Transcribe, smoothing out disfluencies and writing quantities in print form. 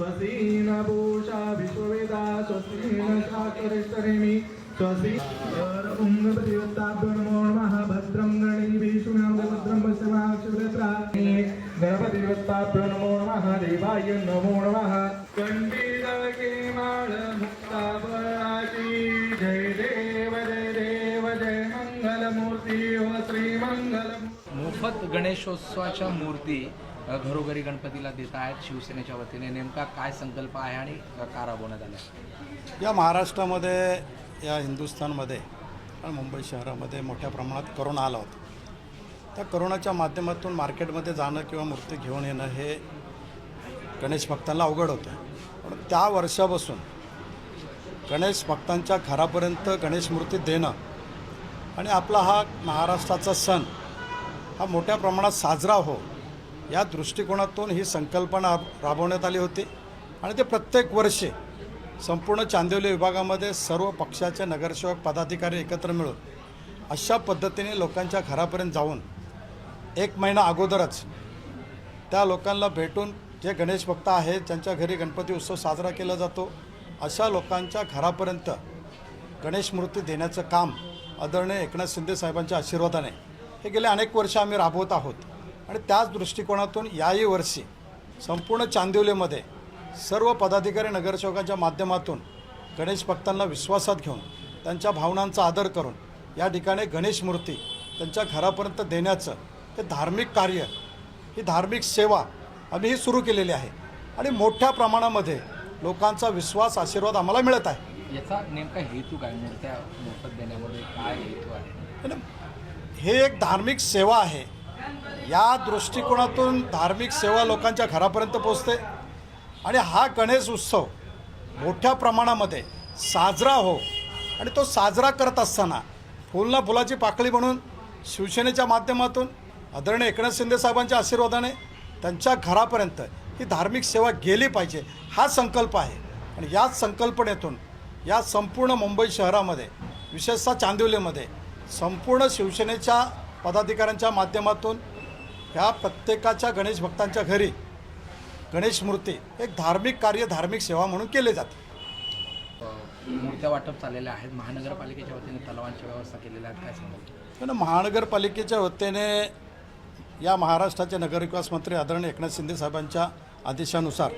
स्वस्ति न पूषा विश्ववेदा स्वस्ति न शाकरिष्ठनेमि स्वस्ति उंगपतिवत्ताभ्यो नमो नमः भद्रं गणेभिषुणां भद्रं पश्यमाक्षुभद्राणि गणपतिवत्ताभ्यो नमो नमः देवाय नमो नमः कंडीलके माळ मुक्तापराशी जय देव जय मंगलमूर्ती व श्री मंगल मोफत गणेशोत्सवाच्या मूर्ती घरोघरी गणपतीला देत आहेत शिवसेनेच्या वतीने. नेमका काय संकल्प आहे आणि का राबवण्यात आला? या महाराष्ट्रामध्ये या हिंदुस्थानमध्ये आणि मुंबई शहरामध्ये मोठ्या प्रमाणात करोना आला होता. त्या करोनाच्या माध्यमातून मार्केटमध्ये जाणं किंवा मूर्ती घेऊन येणं हे गणेश भक्तांना अवघड होतं. पण त्या वर्षापासून गणेश भक्तांच्या घरापर्यंत गणेश मूर्ती देणं आणि आपला हा महाराष्ट्राचा सण हा मोठ्या प्रमाणात साजरा हो या दृष्टिकोनातून ही संकल्पना राबवण्यात आली होती. आणि ते प्रत्येक वर्षी संपूर्ण चांदिवली विभागामध्ये सर्व पक्षाचे नगरसेवक पदाधिकारी एकत्र मिळून अशा पद्धतीने लोकांच्या घरापर्यंत जाऊन एक महिना अगोदरच त्या लोकांना भेटून जे गणेश भक्त आहेत ज्यांच्या घरी गणपती उत्सव साजरा केला जातो अशा लोकांच्या घरापर्यंत गणेश मूर्ती देण्याचं काम आदरणीय एकनाथ शिंदे साहेबांच्या आशीर्वादाने हे गेले अनेक वर्ष आम्ही राबवत आहोत. आणि त्याच दृष्टिकोनातून याही वर्षी संपूर्ण चांदिवलीमध्ये सर्व पदाधिकारी नगरसेवकांच्या माध्यमातून गणेश भक्तांना विश्वासात घेऊन त्यांच्या भावनांचा आदर करून या ठिकाणी गणेश मूर्ती त्यांच्या घरापर्यंत देण्याचं हे धार्मिक कार्य ही धार्मिक सेवा आम्ही ही सुरू केलेली आहे. आणि मोठ्या प्रमाणामध्ये लोकांचा विश्वास आशीर्वाद आम्हाला मिळत आहे. याचा नेमका हेतू काय? मूर्त्या मोफत देण्यामध्ये काय हेतू आहे? हे एक धार्मिक सेवा आहे. या दृष्टिकोनातून धार्मिक सेवा लोकांच्या घरापर्यंत पोचते. आणि हा गणेश उत्सव मोठ्या प्रमाणामध्ये साजरा हो आणि तो साजरा करत असताना फुलना फुलाची पाकळी म्हणून शिवसेनेच्या माध्यमातून आदरणीय एकनाथ शिंदे साहेबांच्या आशीर्वादाने त्यांच्या घरापर्यंत ही धार्मिक सेवा गेली पाहिजे हा संकल्प आहे. आणि याच संकल्पनेतून या संपूर्ण मुंबई शहरामध्ये विशेषतः चांदिवलीमध्ये संपूर्ण शिवसेनेच्या पदाधिकाऱ्यांच्या माध्यमातून ह्या प्रत्येकाच्या गणेश भक्तांच्या घरी गणेश मूर्ती एक धार्मिक कार्य धार्मिक सेवा म्हणून केले जाते. मूर्त्या वाटप चाललेल्या आहेत. महानगरपालिकेच्या वतीने तलावांची व्यवस्था केलेल्या आहेत. काय सांगाल? महानगरपालिकेच्या वतीने या महाराष्ट्राचे नगरविकास मंत्री आदरणीय एकनाथ शिंदे साहेबांच्या आदेशानुसार